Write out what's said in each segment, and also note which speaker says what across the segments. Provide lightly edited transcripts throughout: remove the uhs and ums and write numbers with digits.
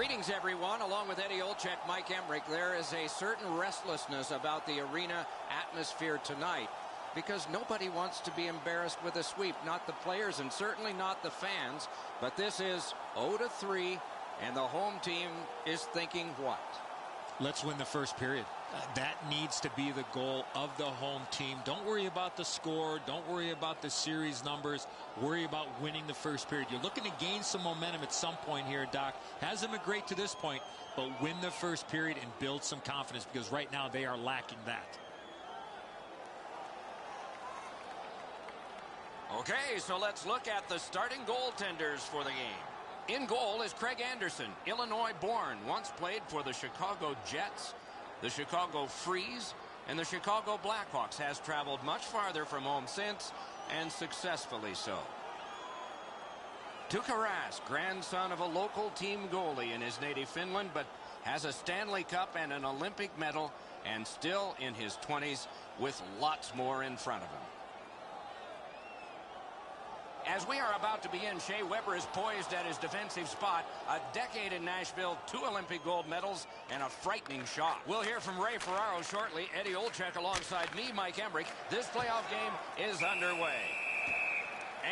Speaker 1: Greetings, everyone. Along with Eddie Olczyk, Mike Emmerich, there is a certain restlessness about the arena atmosphere tonight because nobody wants to be embarrassed with a sweep. Not the players and certainly not the fans. But this is 0-3, and the home team is thinking what?
Speaker 2: Let's win the first period. That needs to be the goal of the home team. Don't worry about the score. Don't worry about the series numbers. Worry about winning the first period. You're looking to gain some momentum at some point here, Doc. Hasn't been great to this point, but win the first period and build some confidence because right now they are lacking that.
Speaker 1: Okay, so let's look at the starting goaltenders for the game. In goal is Craig Anderson, Illinois-born, once played for the Chicago Jets, the Chicago Freeze, and the Chicago Blackhawks. Has traveled much farther from home since, and successfully so. Tuukka Rask, grandson of a local team goalie in his native Finland, but has a Stanley Cup and an Olympic medal, and still in his 20s with lots more in front of him. As we are about to begin, Shea Weber is poised at his defensive spot. A decade in Nashville, 2 Olympic gold medals, and a frightening shot. We'll hear from Ray Ferraro shortly. Eddie Olczyk alongside me, Mike Emmerich. This playoff game is underway.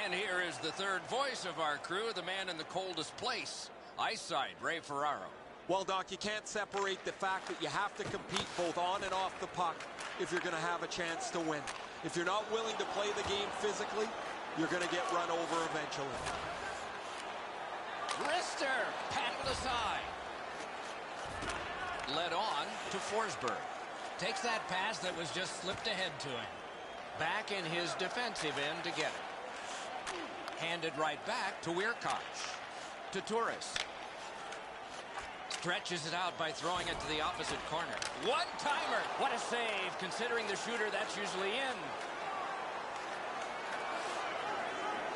Speaker 1: And here is the third voice of our crew, the man in the coldest place, ice side, Ray Ferraro.
Speaker 3: Well, Doc, you can't separate the fact that you have to compete both on and off the puck if you're going to have a chance to win. If you're not willing to play the game physically, you're going to get run over eventually.
Speaker 1: Rister, paddled aside. Led on to Forsberg. Takes that pass that was just slipped ahead to him. Back in his defensive end to get it. Handed right back to Weirkoch. To Turris. Stretches it out by throwing it to the opposite corner. One-timer. What a save, considering the shooter that's usually in.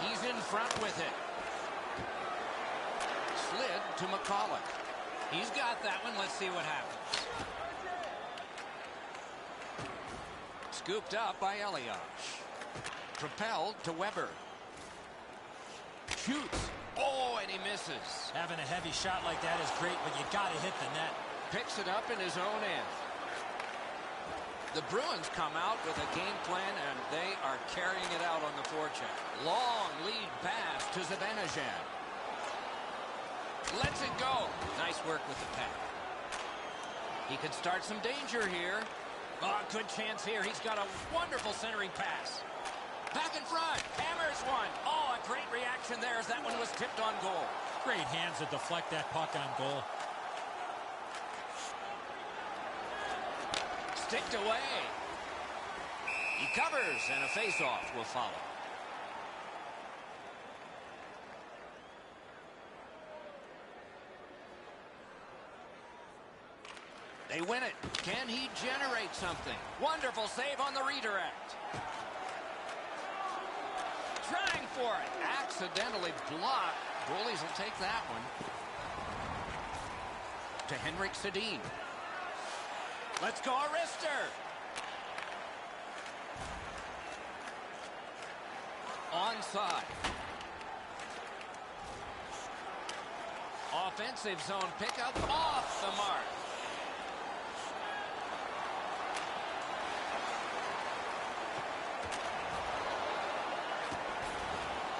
Speaker 1: He's in front with it. Slid to McCulloch. He's got that one. Let's see what happens. Scooped up by Elias. Propelled to Weber. Shoots. Oh, and he misses.
Speaker 2: Having a heavy shot like that is great, but you got to hit the net.
Speaker 1: Picks it up in his own end. The Bruins come out with a game plan, and they are carrying it out on the forecheck. Long lead pass to Zibanejad. Lets it go. Nice work with the pack. He could start some danger here. Oh, good chance here. He's got a wonderful centering pass. Back in front. Hammers one. Oh, a great reaction there as that one was tipped on goal.
Speaker 2: Great hands to deflect that puck on goal.
Speaker 1: Sticked away. He covers, and a face-off will follow. They win it. Can he generate something? Wonderful save on the redirect. Trying for it. Accidentally blocked. Goalies will take that one. To Henrik Sedin. Let's go, Rister. Onside. Offensive zone pickup off the mark.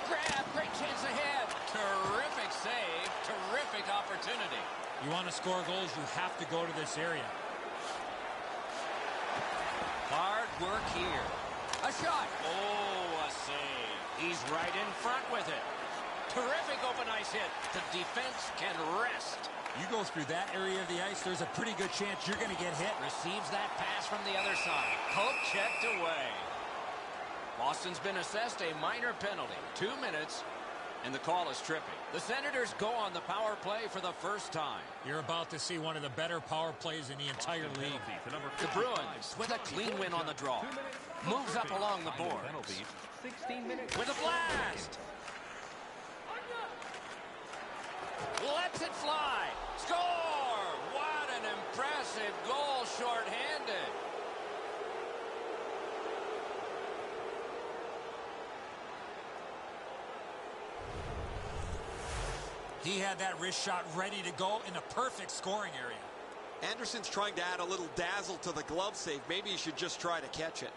Speaker 1: Grab, great chance ahead. Terrific save, terrific opportunity.
Speaker 2: You want to score goals, you have to go to this area.
Speaker 1: Hard work here. A shot. Oh, a save. He's right in front with it. Terrific open ice hit. The defense can rest.
Speaker 2: You go through that area of the ice, there's a pretty good chance you're going to get hit.
Speaker 1: Receives that pass from the other side. Poke checked away. Boston's been assessed a minor penalty. 2 minutes, and the call is tripping. The Senators go on the power play for the first time.
Speaker 2: You're about to see one of the better power plays in the entire league.
Speaker 1: The Bruins with a clean win on the draw. Moves up along the boards. With a blast. Lets it fly. Score! What an impressive goal shorthanded.
Speaker 4: He had that wrist shot ready to go in the perfect scoring area.
Speaker 3: Anderson's trying to add a little dazzle to the glove save. Maybe he should just try to catch it.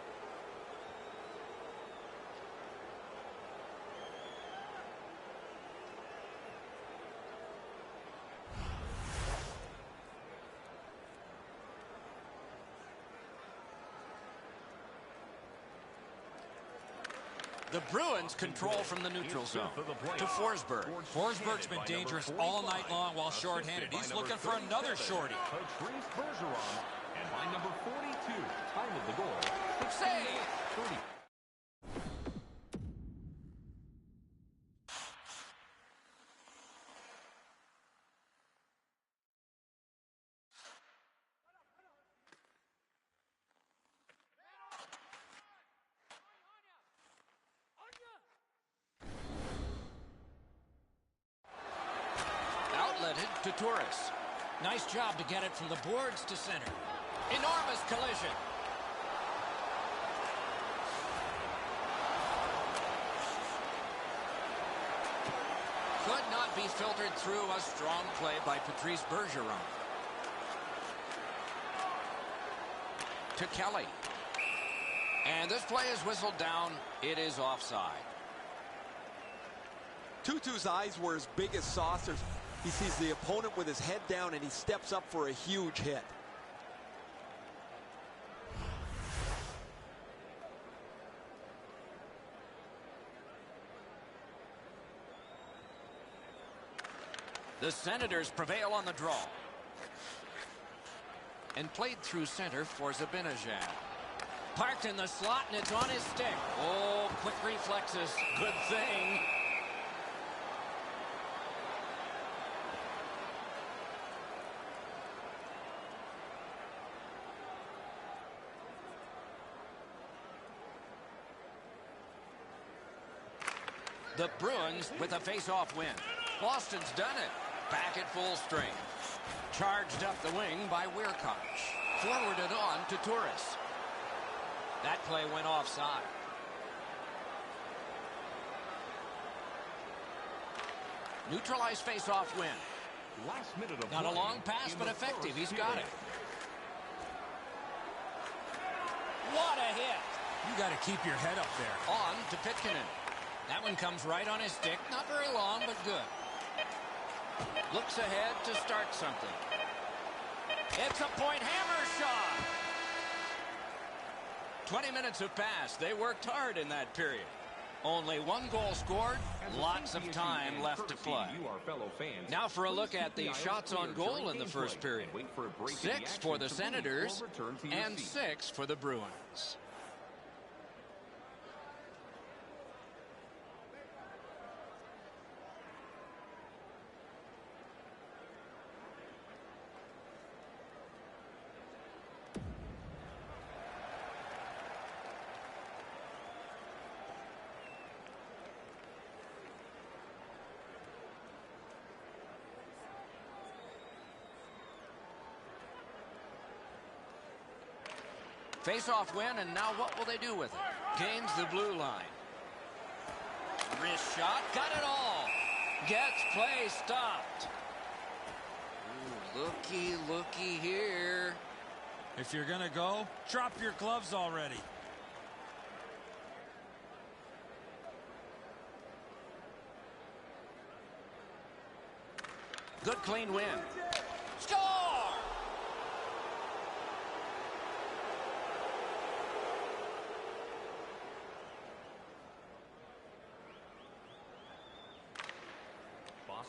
Speaker 1: The Bruins control from the neutral zone to Forsberg.
Speaker 4: Forsberg's been dangerous all night long while shorthanded. He's looking for another shorty.
Speaker 5: Patrice Bergeron, and by number 42, time of the goal.
Speaker 1: Save! Outletted to Torres. Nice job to get it from the boards to center. Enormous collision. Could not be filtered through. A strong play by Patrice Bergeron. To Kelly. And this play is whistled down. It is offside.
Speaker 3: Tutu's eyes were as big as saucers. He sees the opponent with his head down and he steps up for a huge hit.
Speaker 1: The Senators prevail on the draw. And played through center for Zibanejad. Parked in the slot and it's on his stick. Oh, quick reflexes. Good thing. The Bruins with a face-off win. Boston's done it. Back at full strength. Charged up the wing by Weirkoch. Forwarded on to Torres. That play went offside. Neutralized face-off win.
Speaker 5: Last minute of
Speaker 1: Not a
Speaker 5: play
Speaker 1: long pass,
Speaker 5: in
Speaker 1: but
Speaker 5: the
Speaker 1: effective.
Speaker 5: first
Speaker 1: He's got
Speaker 5: period.
Speaker 1: it. What a hit.
Speaker 4: You got to keep your head up there.
Speaker 1: On to Pitkanen. That one comes right on his stick. Not very long, but good. Looks ahead to start something. It's a point hammer shot. 20 minutes have passed. They worked hard in that period. Only one goal scored. Lots of time left to play. Now for a look at the shots on goal in the first period. 6 for the Senators and 6 for the Bruins. Face-off win, and now what will they do with it? Gains the blue line. Wrist shot, got it all. Gets play stopped. Ooh, looky here.
Speaker 4: If you're going to go, drop your gloves already.
Speaker 1: Good clean win. Score!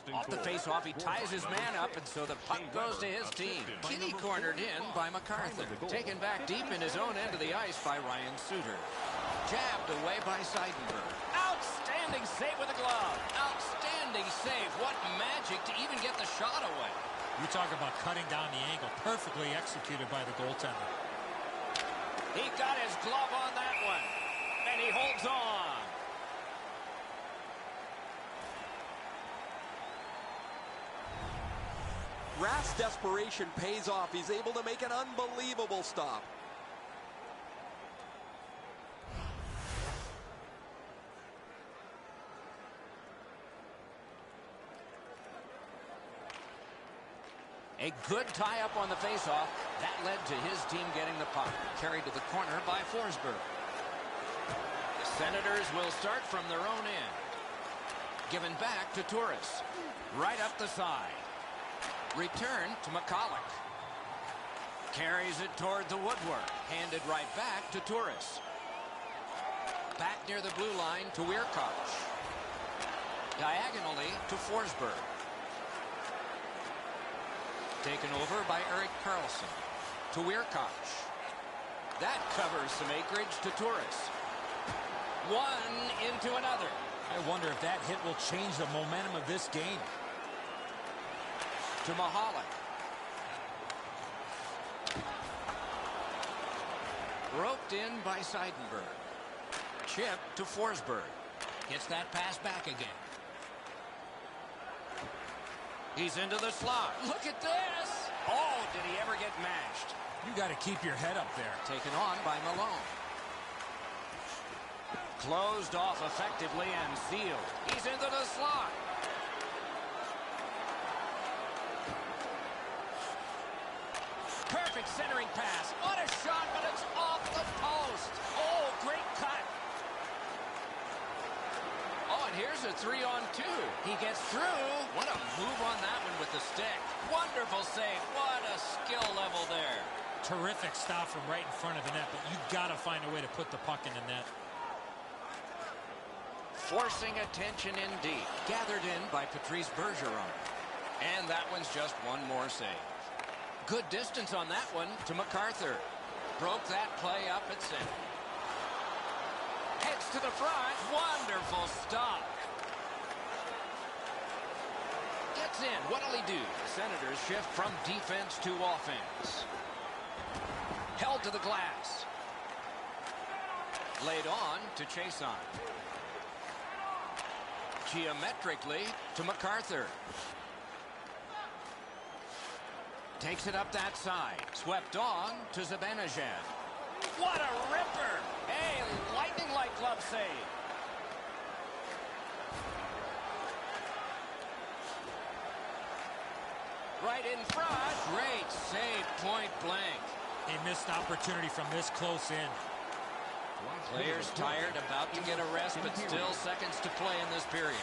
Speaker 1: Off the face-off, he ties his man up, and so the puck goes to his team. Kinney cornered in by MacArthur. Taken back deep in his own end of the ice by Ryan Suter. Jabbed away by Seidenberg. Outstanding save with the glove. Outstanding save. What magic to even get the shot away.
Speaker 4: You talk about cutting down the angle. Perfectly executed by the goaltender.
Speaker 1: He got his glove on that one, and he holds on.
Speaker 3: Rath's desperation pays off. He's able to make an unbelievable stop.
Speaker 1: A good tie-up on the face-off. That led to his team getting the puck. Carried to the corner by Forsberg. The Senators will start from their own end. Given back to Turris. Right up the side. Return to McCulloch. Carries it toward the woodwork. Handed right back to Turris. Back near the blue line to Weirkoch. Diagonally to Forsberg. Taken over by Erik Karlsson. To Weirkoch. That covers some acreage to Turris. One into another.
Speaker 4: I wonder if that hit will change the momentum of this game.
Speaker 1: To Mahalik. Roped in by Seidenberg. Chip to Forsberg. Gets that pass back again. He's into the slot. Look at this. Oh, did he ever get mashed?
Speaker 4: You got to keep your head up there.
Speaker 1: Taken on by Malone. Closed off effectively and sealed. He's into the slot. Perfect centering pass. What a shot, but it's off the post. Oh, great cut. Oh, and here's a 3-on-2. He gets through. What a move on that one with the stick. Wonderful save. What a skill level there.
Speaker 4: Terrific stop from right in front of the net, but you got to find a way to put the puck in the net.
Speaker 1: Forcing attention indeed. Gathered in by Patrice Bergeron. And that one's just one more save. Good distance on that one to MacArthur. Broke that play up at center. Heads to the front. Wonderful stop. Gets in. What'll he do? The Senators shift from defense to offense. Held to the glass. Laid on to Chason. Geometrically to MacArthur. Takes it up that side. Swept on to Zibanejad. What a ripper! A lightning-like glove save. Right in front. Great save, point blank.
Speaker 4: A missed opportunity from this close in.
Speaker 1: Players tired, about to get a rest, but still seconds to play in this period.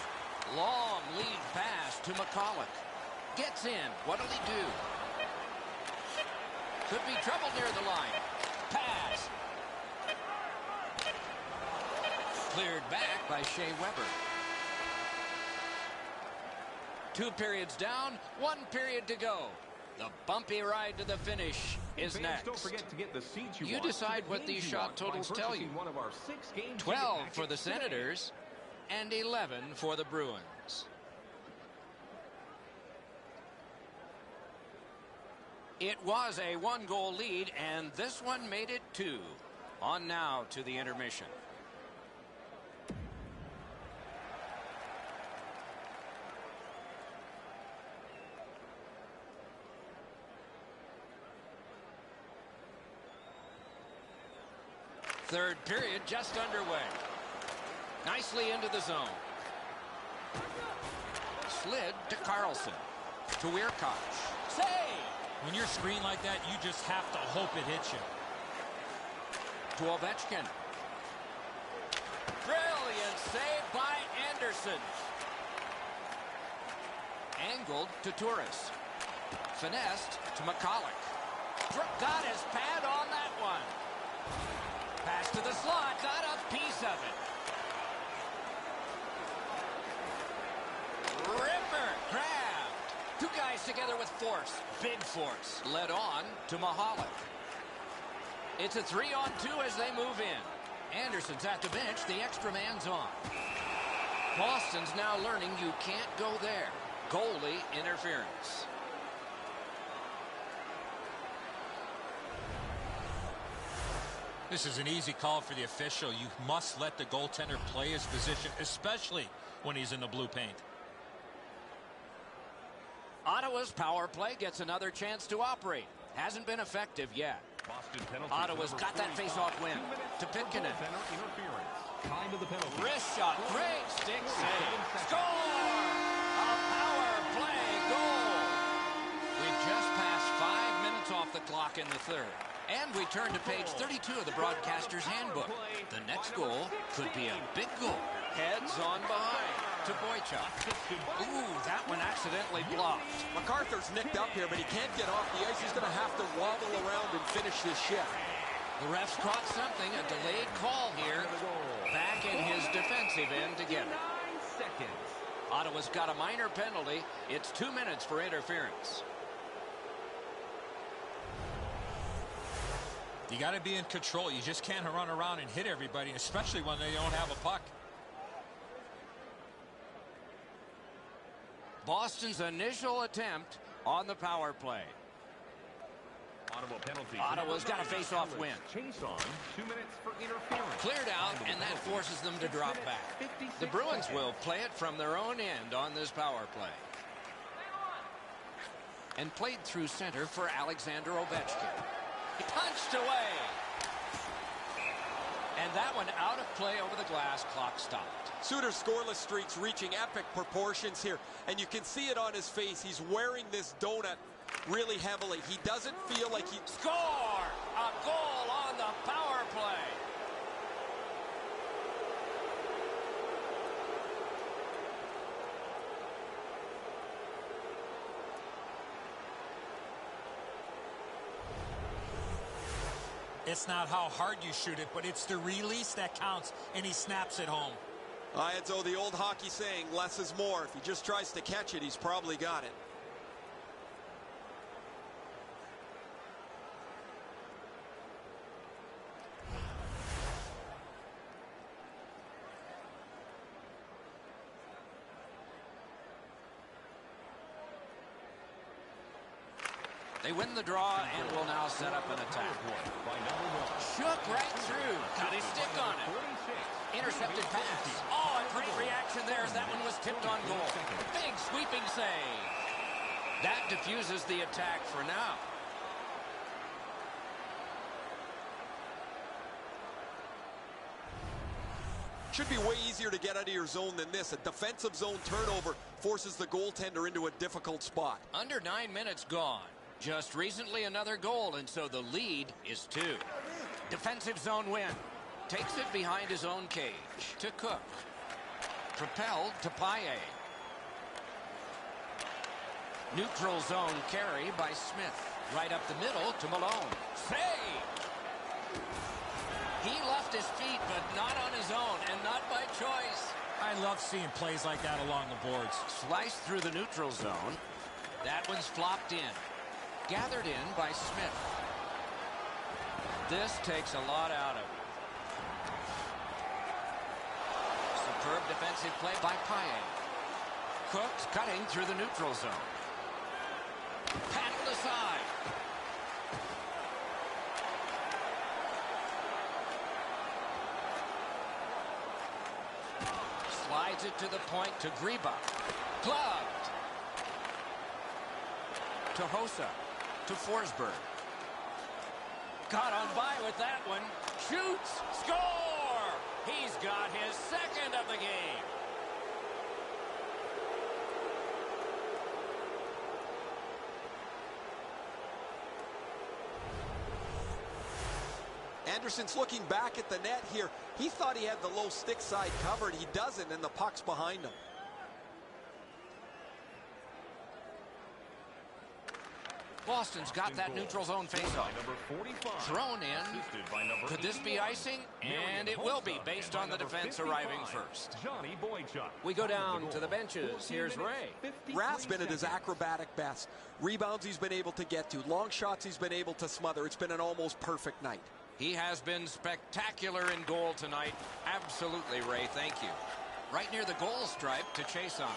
Speaker 1: Long lead pass to McCulloch. Gets in. What'll he do? Could be trouble near the line. Pass. Cleared back by Shea Weber. 2 periods down, 1 period to go. The bumpy ride to the finish is next.
Speaker 5: Don't forget to get the seats
Speaker 1: You decide what these shot totals tell you. 12 for the Senators and 11 for the Bruins. It was a 1-goal lead, and this one made it 2. On now to the intermission. Third period just underway. Nicely into the zone. Slid to Karlsson. To Weirkoch. Save!
Speaker 4: When you're screened like that, you just have to hope it hits you.
Speaker 1: To Ovechkin. Brilliant save by Anderson. Angled to Turris. Finessed to McCulloch. Got his pad on that one. Pass to the slot. Got a piece of it. Ripper. Grabbed. 2 guys together with force. Big force. Led on to Mahalik. It's a 3-on-2 as they move in. Anderson's at the bench. The extra man's on. Boston's now learning you can't go there. Goalie interference.
Speaker 4: This is an easy call for the official. You must let the goaltender play his position, especially when he's in the blue paint.
Speaker 1: Ottawa's power play gets another chance to operate. Hasn't been effective yet. Ottawa's got that face-off win to Pitkanen. Wrist shot, great stick save. Score! A power play goal. We've just clock in the third. And we turn to page 32 of the broadcaster's handbook. The next goal could be a big goal. Heads on behind to Boychuk. Ooh, that one accidentally blocked.
Speaker 3: MacArthur's nicked up here, but he can't get off the ice. He's going to have to wobble around and finish this shift.
Speaker 1: The refs caught something, a delayed call here. Back in his defensive end to get it. Ottawa's got a minor penalty. It's 2 minutes for interference.
Speaker 4: You got to be in control. You just can't run around and hit everybody, especially when they don't have a puck.
Speaker 1: Boston's initial attempt on the power play.
Speaker 5: Ottawa penalty.
Speaker 1: Ottawa's got a face-off win.
Speaker 5: Chase on. 2 minutes for interference.
Speaker 1: Cleared out, and that forces them to drop back. The Bruins will play it from their own end on this power play. And played through center for Alexander Ovechkin. He punched away. And that one out of play over the glass. Clock stopped.
Speaker 3: Suter's scoreless streak's reaching epic proportions here. And you can see it on his face. He's wearing this donut really heavily. He doesn't feel like he...
Speaker 1: Score! A goal on the power play.
Speaker 2: It's not how hard you shoot it, but it's the release that counts, and he snaps it home.
Speaker 3: It's the old hockey saying, less is more. If he just tries to catch it, he's probably got it.
Speaker 1: They win the draw and will now set up an attack. Shook right through. Got his stick on it. Intercepted pass. Oh, a great reaction there as that one was tipped on goal. Big sweeping save. That diffuses the attack for now.
Speaker 3: Should be way easier to get out of your zone than this. A defensive zone turnover forces the goaltender into a difficult spot.
Speaker 1: Under 9 minutes gone. Just recently another goal, and so the lead is 2. Defensive zone win. Takes it behind his own cage to Cook. Propelled to Paille. Neutral zone carry by Smith. Right up the middle to Malone. Save! He left his feet, but not on his own, and not by choice.
Speaker 2: I love seeing plays like that along the boards.
Speaker 1: Sliced through the neutral zone. That one's flopped in. Gathered in by Smith. This takes a lot out of it. Superb defensive play by Paille. Cooks cutting through the neutral zone. Paddled aside. Slides it to the point to Greba. Gloved. To Hossa. To Forsberg. Got on by with that one. Shoots. Score! He's got his second of the game.
Speaker 3: Anderson's looking back at the net here. He thought he had the low stick side covered. He doesn't, and the puck's behind him.
Speaker 1: Boston's got that neutral zone faceoff. Thrown in. Could this be icing? And it will be, based on the defense arriving first. We go down to the benches. Here's Ray.
Speaker 3: Rath's been at his acrobatic best. Rebounds he's been able to get to. Long shots he's been able to smother. It's been an almost perfect night.
Speaker 1: He has been spectacular in goal tonight. Absolutely, Ray. Thank you. Right near the goal stripe to chase on.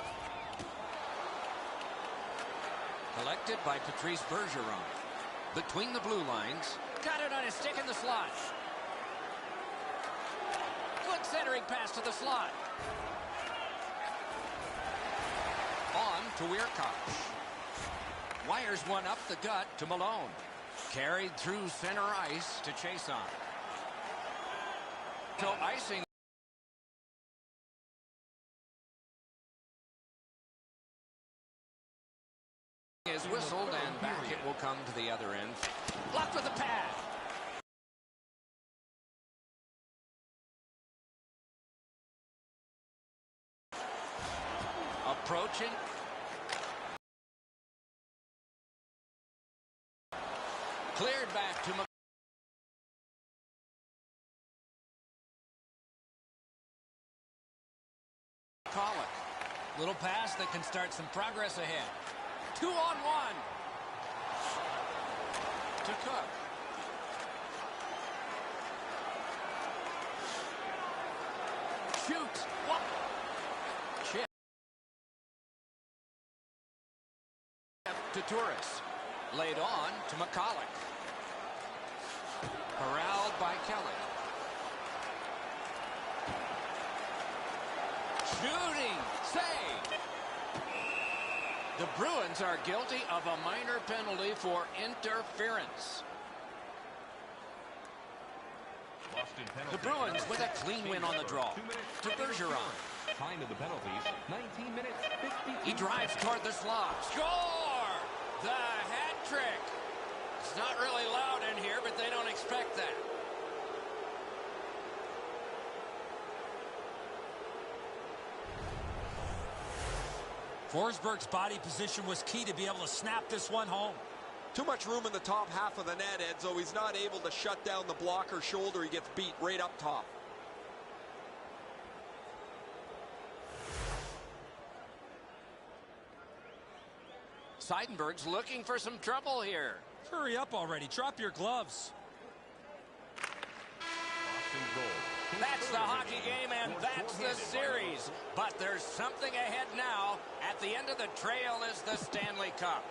Speaker 1: Collected by Patrice Bergeron. Between the blue lines. Got it on his stick in the slot. Good centering pass to the slot. On to Weirkosh. Wires one up the gut to Malone. Carried through center ice to chase on. So icing is whistled, and back it will come to the other end. Blocked with the pad. Approaching. Cleared back to McCulloch. Little pass that can start some progress ahead. 2-on-1. To Cook. Shoot. What? Chip. To Torres. Laid on to McCulloch. Corralled by Kelly. Shooting. Save. The Bruins are guilty of a minor penalty for interference. The Bruins with a clean win on the draw. To Bergeron.
Speaker 5: Time of the penalties, 19 minutes, 50.
Speaker 1: He drives toward the slot. Score! The hat trick. It's not really loud in here, but they don't expect that.
Speaker 4: Forsberg's body position was key to be able to snap this one home.
Speaker 3: Too much room in the top half of the net, Edzo. He's not able to shut down the blocker shoulder. He gets beat right up top.
Speaker 1: Seidenberg's looking for some trouble here.
Speaker 4: Hurry up already. Drop your gloves.
Speaker 1: That's the hockey game, and that's the series. But there's something ahead now. At the end of the trail is the Stanley Cup.